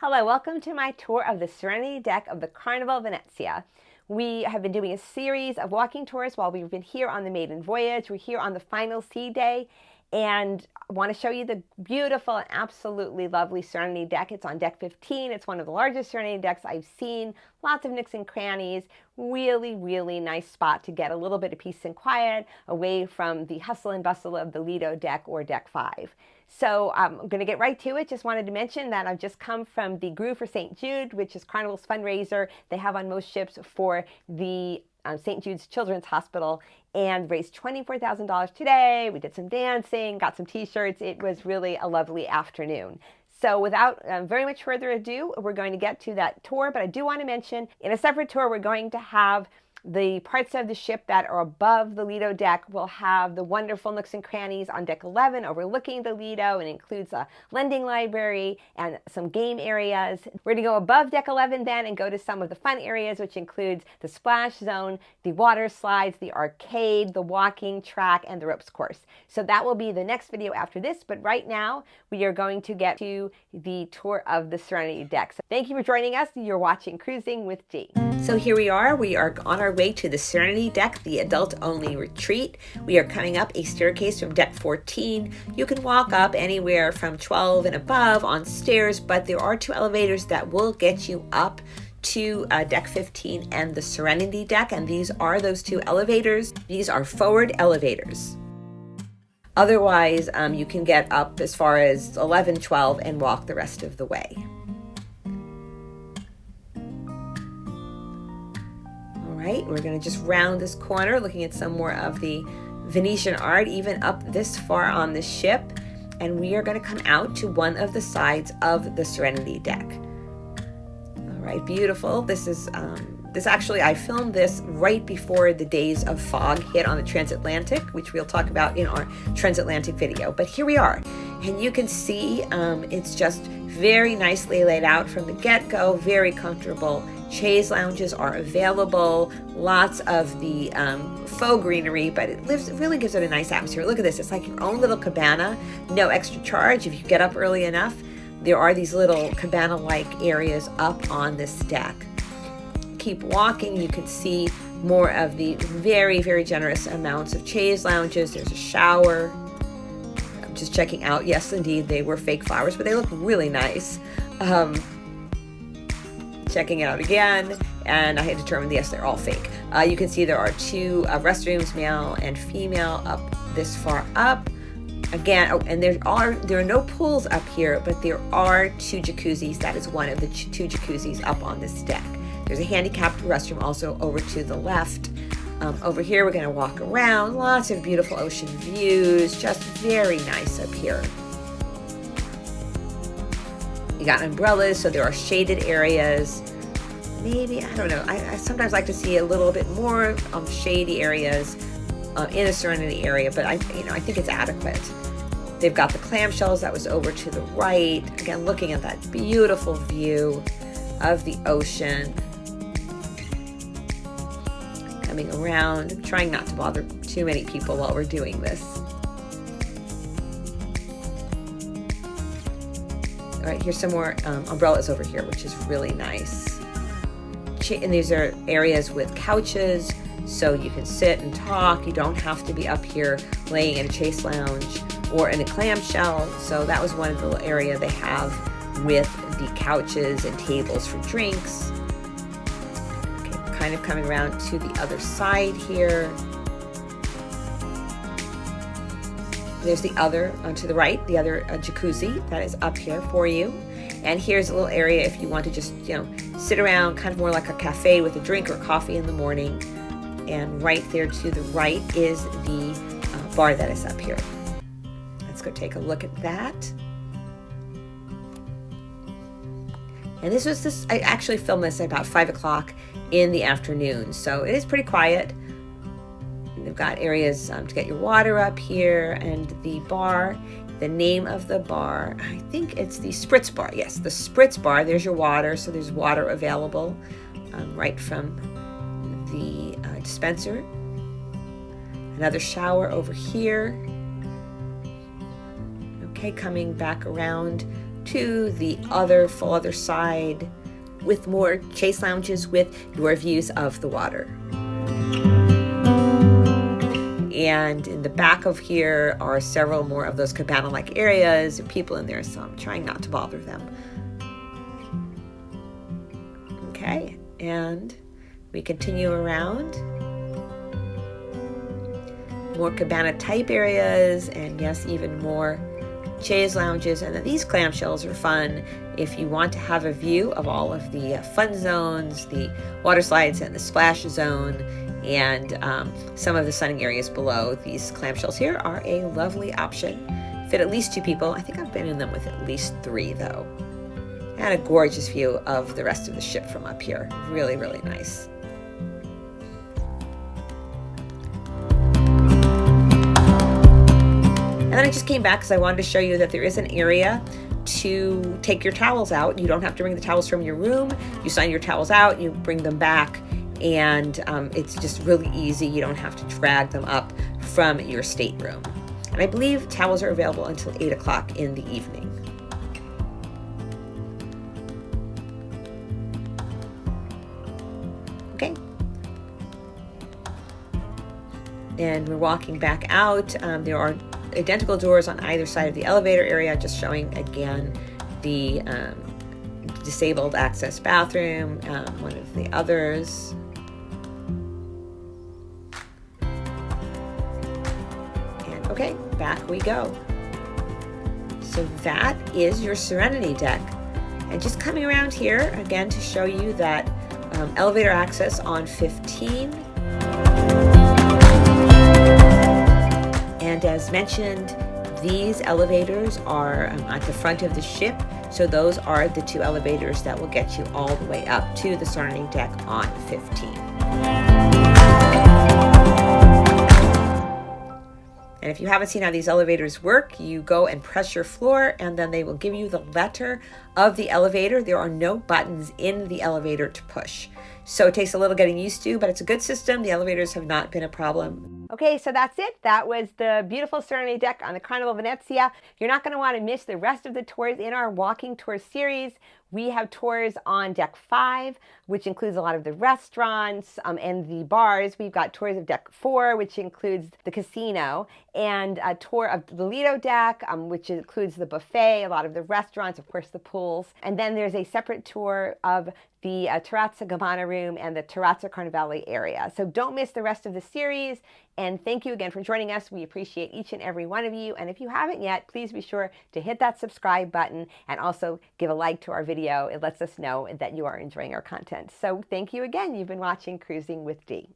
Hello, welcome to my tour of the Serenity Deck of the Carnival Venezia. We have been doing a series of walking tours while we've been here on the maiden voyage. We're here on the final sea day and I want to show you the beautiful and absolutely lovely Serenity Deck. It's on deck 15. It's one of the largest Serenity decks I've seen. Lots of nooks and crannies. Really, really nice spot to get a little bit of peace and quiet away from the hustle and bustle of the Lido deck or deck 5. So I'm going to get right to it. Just wanted to mention that I've just come from the Groove for St. Jude, which is Carnival's fundraiser they have on most ships for the St. Jude's Children's Hospital, and raised $24,000 today. We did some dancing, got some t-shirts. It was really a lovely afternoon. So without very much further ado, we're going to get to that tour, but I do want to mention in a separate tour, we're going to have the parts of the ship that are above the Lido deck. Will have the wonderful nooks and crannies on deck 11 overlooking the Lido, and includes a lending library and some game areas. We're going to go above deck 11 then and go to some of the fun areas, which includes the splash zone, the water slides, the arcade, the walking track, and the ropes course. So that will be the next video after this, but right now we are going to get to the tour of the Serenity Deck. So thank you for joining us. You're watching Cruising with G. So here we are on our way to the Serenity Deck, the adult-only retreat. We are coming up a staircase from deck 14. You can walk up anywhere from 12 and above on stairs, but there are two elevators that will get you up to deck 15 and the Serenity Deck, and these are those two elevators. These are forward elevators. Otherwise, you can get up as far as 11, 12 and walk the rest of the way. Right, we're going to just round this corner looking at some more of the Venetian art even up this far on the ship, and we are going to come out to one of the sides of the Serenity Deck. All right, beautiful. This is actually, I filmed this right before the days of fog hit on the transatlantic, which we'll talk about in our transatlantic video. But here we are, and you can see it's just very nicely laid out from the get-go, very comfortable. Chaise lounges are available, lots of the faux greenery, but it really gives it a nice atmosphere. Look at this, it's like your own little cabana, no extra charge if you get up early enough. There are these little cabana-like areas up on this deck. Keep walking, you can see more of the very, very generous amounts of chaise lounges. There's a shower. I'm just checking out. Yes, indeed, they were fake flowers, but they look really nice. Checking it out again, and I had determined, yes, they're all fake. You can see there are two restrooms, male and female, up this far up. Again, and there are no pools up here, but there are two jacuzzis. That is one of the two jacuzzis up on this deck. There's a handicapped restroom also over to the left. Over here, we're going to walk around. Lots of beautiful ocean views, just very nice up here. You got umbrellas, so there are shaded areas. Maybe, I don't know, I sometimes like to see a little bit more shady areas in a Serenity area, but I think it's adequate. They've got the clamshells that was over to the right. Again, looking at that beautiful view of the ocean. Coming around, I'm trying not to bother too many people while we're doing this. All right, here's some more umbrellas over here, which is really nice. And these are areas with couches, so you can sit and talk. You don't have to be up here laying in a chaise lounge or in a clamshell. So that was one of the little area they have with the couches and tables for drinks. Okay, kind of coming around to the other side here. There's the other, to the right, the other jacuzzi that is up here for you. And here's a little area if you want to just, sit around, kind of more like a cafe with a drink or coffee in the morning. And right there to the right is the bar that is up here. Let's go take a look at that. And I actually filmed this at about 5 o'clock in the afternoon. So it is pretty quiet. They've got areas to get your water up here, and the bar, the name of the bar, I think it's the Spritz Bar. Yes, the Spritz Bar. There's your water, so there's water available right from the dispenser. Another shower over here. Okay, coming back around to the other full other side with more chase lounges with your views of the water. And in the back of here are several more of those cabana-like areas and people in there, so I'm trying not to bother them. Okay, and we continue around. More cabana type areas, and yes, even more chaise lounges. And then these clamshells are fun if you want to have a view of all of the fun zones, the water slides and the splash zone, and some of the sunning areas below. These clamshells here are a lovely option. Fit at least 2 people. I think I've been in them with at least 3 though. And a gorgeous view of the rest of the ship from up here. Really, really nice. And then I just came back because I wanted to show you that there is an area to take your towels out. You don't have to bring the towels from your room. You sign your towels out, you bring them back, and it's just really easy. You don't have to drag them up from your stateroom. And I believe towels are available until 8 o'clock in the evening. Okay. And we're walking back out. There are identical doors on either side of the elevator area, just showing again the disabled access bathroom, one of the others. And okay, back we go. So that is your Serenity Deck. And just coming around here again to show you that elevator access on 15. And as mentioned, these elevators are at the front of the ship. So those are the 2 elevators that will get you all the way up to the Serenity Deck on 15. And if you haven't seen how these elevators work, you go and press your floor and then they will give you the letter of the elevator. There are no buttons in the elevator to push. So it takes a little getting used to, but it's a good system. The elevators have not been a problem. Okay, so that's it. That was the beautiful Serenity Deck on the Carnival Venezia. You're not going to want to miss the rest of the tours in our walking tour series. We have tours on Deck 5, which includes a lot of the restaurants and the bars. We've got tours of Deck 4, which includes the casino, and a tour of the Lido Deck, which includes the buffet, a lot of the restaurants, of course, the pools. And then there's a separate tour of the Terrazza Gabbana room and the Terrazza Carnivale area. So don't miss the rest of the series. And thank you again for joining us. We appreciate each and every one of you. And if you haven't yet, please be sure to hit that subscribe button and also give a like to our video. It lets us know that you are enjoying our content. So thank you again. You've been watching Cruising with Dee.